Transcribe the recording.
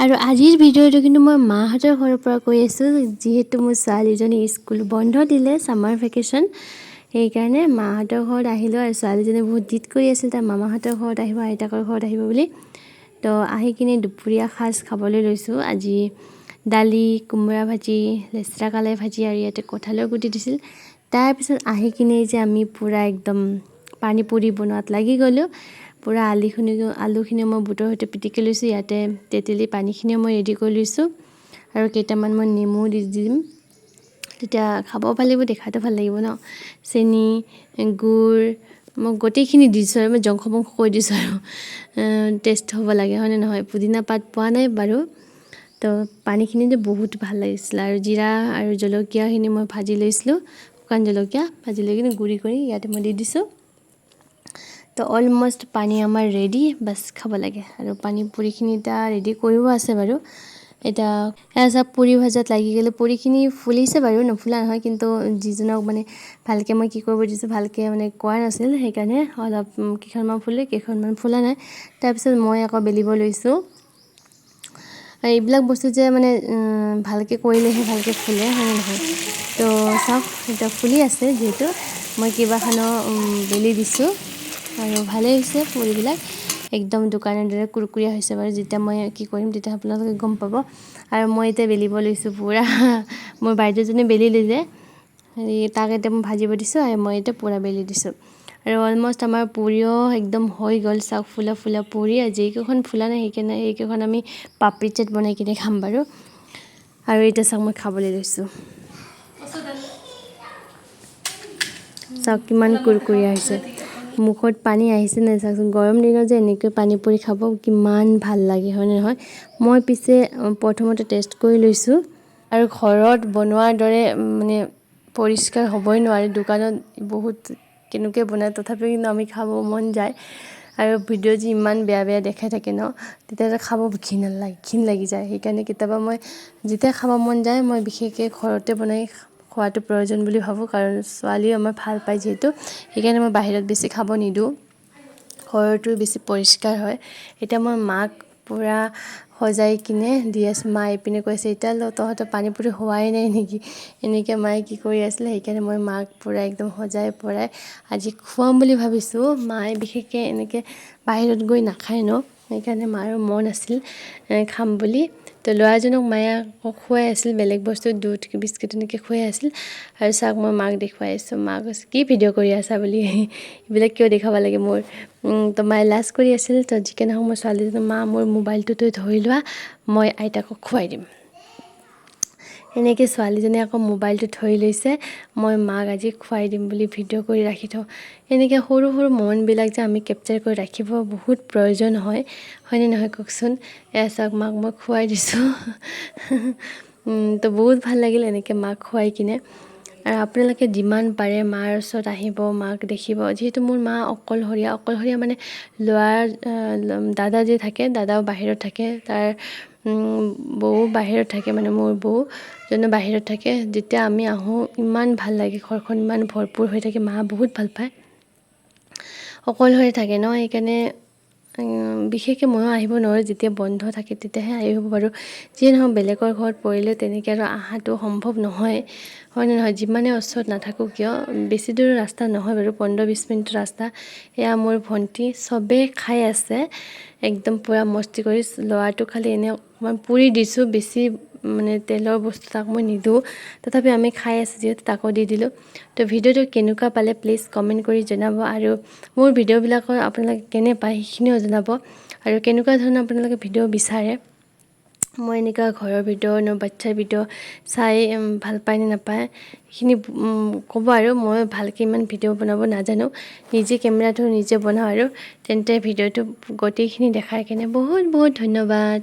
আৰু আজিৰ ভিডিঅ'টো কিন্তু মই মাহঁতৰ ঘৰৰ পৰা কৈ আছোঁ, যিহেতু মোৰ ছোৱালীজনী স্কুল বন্ধ দিলে ছামাৰ ভেকেশ্যন, সেইকাৰণে মাহঁতৰ ঘৰত আহিলোঁ। আৰু ছোৱালীজনী বহুত জিদ কৰি আছিল তাই মামাহঁতৰ ঘৰত আহিব, আইতাকৰ ঘৰত আহিব বুলি। তো আহি কিনে দুপৰীয়া সাজ খাবলৈ লৈছোঁ। আজি দালি, কোমোৰা ভাজি, লেচৰা কালাই ভাজি আৰু ইয়াতে কঁঠালৰ গুটি দিছিল। তাৰপিছত আহি কিনে যে আমি পূৰা একদম পানী পুৰি বনোৱাত লাগি গ'লোঁ। পূৰা আলুখিনিও মই বুটৰ সৈতে পিটিকি লৈছোঁ। ইয়াতে তেতেলী পানীখিনিও মই ৰেডি কৰি লৈছোঁ আৰু কেইটামান মই নেমু দি দিম, তেতিয়া খাব পাৰিব, দেখাটো ভাল লাগিব ন। চেনি, গুড় মই গোটেইখিনি দিছোঁ আৰু মই জংখ বংখ কৰি দিছোঁ আৰু টেষ্ট হ'ব লাগে, হয়নে নহয়। পুদিনা পাত পোৱা নাই বাৰু। তো পানীখিনি যে বহুত ভাল লাগিছিলে। আৰু জিৰা আৰু জলকীয়াখিনি মই ভাজি লৈছিলোঁ, শুকান জলকীয়া ভাজি লৈ কিনে গুড়ি কৰি ইয়াতে মই দি দিছোঁ। তো অলমষ্ট পানী আমাৰ ৰেডি, বাছ খাব লাগে। আৰু পানী পুৰিখিনি এতিয়া ৰেডি কৰিও আছে বাৰু। এতিয়া চব পুৰি ভাজাত লাগি গ'লে পুৰিখিনি ফুলিছে বাৰু, নুফুলা নহয়, কিন্তু যিজনক মানে ভালকৈ মই কি কৰিব দিছোঁ ভালকৈ মানে কোৱা নাছিল, সেইকাৰণে অলপ কেইখনমান ফুলে কেইখনমান ফুলা নাই। তাৰপিছত মই আকৌ বেলিব লৈছোঁ। এইবিলাক বস্তু যে মানে ভালকৈ কৰিলেহে ভালকৈ ফুলে, হয় নহয়। তো চাওক এতিয়া ফুলি আছে, যিহেতু মই কেইবাখনো বেলি দিছোঁ আৰু ভালেই হৈছে পুৰিবিলাক। একদম দোকানৰ দৰে কুৰকুৰীয়া হৈছে বাৰু। যেতিয়া মই কি কৰিম তেতিয়া আপোনালোকে গম পাব। আৰু মই এতিয়া বেলিব লৈছোঁ পূৰা। মোৰ বাইদেউজনী বেলিলে যে, তাক এতিয়া মই ভাজিব দিছোঁ আৰু মই এতিয়া পূৰা বেলি দিছোঁ। আৰু অলমষ্ট আমাৰ পুৰিও একদম হৈ গ'ল, চাওক ফুলা ফুলা পুৰি। আৰু যিকেইখন ফুলা নাই সেইকাৰণে এইকেইখন আমি পাপৰি চাট বনাই কিনে খাম বাৰু। আৰু এতিয়া চাওক মই খাবলৈ লৈছোঁ, চাওক কিমান কুৰকুৰীয়া হৈছে, মুখত পানী আহিছে নাই চাওকচোন। গৰম দিনত যে এনেকৈ পানী পুৰি খাব কিমান ভাল লাগে, হয়নে নহয়। মই পিছে প্ৰথমতে টেষ্ট কৰি লৈছোঁ, আৰু ঘৰত বনোৱাৰ দৰে মানে পৰিষ্কাৰ হ'বই নোৱাৰে। দোকানত বহুত কেনেকৈ বনায়, তথাপিও কিন্তু আমি খাব মন যায়। আৰু ভিডিঅ' যি ইমান বেয়া বেয়া দেখাই থাকে ন, তেতিয়া খাব ঘিণ লাগি যায়। সেইকাৰণে কেতিয়াবা মই যেতিয়া খাব মন যায়, মই বিশেষকৈ ঘৰতে বনাই খোৱাটো প্ৰয়োজন বুলি ভাবোঁ। কাৰণ ছোৱালীও আমাৰ ভাল পায় যিহেতু, সেইকাৰণে মই বাহিৰত বেছি খাব নিদিওঁ, ঘৰটো বেছি পৰিষ্কাৰ হয়। এতিয়া মই মাক পূৰা সজাই কিনে দি আছোঁ। মা এইপিনে কৈছে এতিয়া তহঁতৰ পানী পুৰি হোৱাই নাই নেকি, এনেকৈ মায়ে কি কৰি আছিলে। সেইকাৰণে মই মাক পূৰা একদম সজাই পৰাই আজি খুৱাম বুলি ভাবিছোঁ। মায়ে বিশেষকৈ এনেকৈ বাহিৰত গৈ নাখায় ন, সেইকাৰণে মাৰো মন আছিল খাম বুলি। তো ল'ৰাজনক মায়ে আকৌ খুৱাই আছিল বেলেগ বস্তু, দুধ বিস্কুট এনেকৈ খুৱাই আছিল। আৰু চাওক মই মাক দেখুৱাই আছোঁ। মাক কৈছে কি ভিডিঅ' কৰি আছা বুলি, এইবিলাক কিয় দেখাব লাগে মোৰ। তো মায়ে লাজ কৰি আছিল। তো যিকে নহওক মই ছোৱালীজনী, মা মোৰ মোবাইলটো তই ধৰি লোৱা, মই আইতাকক খুৱাই দিম। এনেকৈ ছোৱালীজনীয়ে আকৌ মোবাইলটো ধৰি লৈছে, মই মাক আজি খুৱাই দিম বুলি ভিডিঅ' কৰি ৰাখি থওঁ। এনেকৈ সৰু সৰু মনবিলাক যে আমি কেপচাৰ কৰি ৰাখিব বহুত প্ৰয়োজন হয়, হয়নে নহয় কওকচোন। এয়া চাওক মাক মই খুৱাই দিছোঁ। তো বহুত ভাল লাগিল এনেকৈ মাক খুৱাই কিনে। আৰু আপোনালোকে যিমান পাৰে মাৰ ওচৰত আহিব, মাক দেখিব। যিহেতু মোৰ মা অকলশৰীয়া মানে ল'ৰাৰ দাদা যে থাকে, দাদাও বাহিৰত থাকে, তাৰ বৌ বাহিৰত থাকে, মানে মোৰ বৌজনো বাহিৰত থাকে। যেতিয়া আমি আহোঁ ইমান ভাল লাগে, ঘৰখন ইমান ভৰপূৰ হৈ থাকে। মা বহুত ভাল পায়, অকলশৰে থাকে ন, সেইকাৰণে বিশেষকৈ ময়ো আহিব নোৱাৰোঁ। যেতিয়া বন্ধ থাকে তেতিয়াহে আহিব পাৰোঁ। যিয়ে নহওক বেলেগৰ ঘৰত পৰিলে তেনেকৈ আৰু অহাটো সম্ভৱ নহয়, হয়নে নহয়। যিমানে ওচৰত নাথাকোঁ কিয়, বেছি দূৰৰ ৰাস্তা নহয় বাৰু, 15-20 মিনিটৰ ৰাস্তা। এয়া মোৰ ভণ্টি চবেই খাই আছে একদম পূৰা মস্তি কৰি। ল'ৰাটো খালি এনেই অকণমান পুৰি দিছোঁ, বেছি মানে তেলৰ বস্তু তাক মই নিদিওঁ, তথাপি আমি খাই আছোঁ যিহেতু তাকো দি দিলোঁ। তো ভিডিঅ'টো কেনেকুৱা পালে প্লিজ কমেণ্ট কৰি জনাব। আৰু মোৰ ভিডিঅ'বিলাকৰ আপোনালোকে কেনে পায় সেইখিনিও জনাব। আৰু কেনেকুৱা ধৰণৰ আপোনালোকে ভিডিঅ' বিচাৰে, মই এনেকুৱা ঘৰৰ ভিডিঅ' বাচ্ছাৰ ভিডিঅ' চাই ভাল পায় নে নাপায় সেইখিনি ক'ব। আৰু মই ভালকৈ ইমান ভিডিঅ' বনাব নাজানো, নিজে কেমেৰাটো নিজে বনাওঁ। আৰু তেন্তে ভিডিঅ'টো গোটেইখিনি দেখাৰ কাৰণে বহুত বহুত ধন্যবাদ।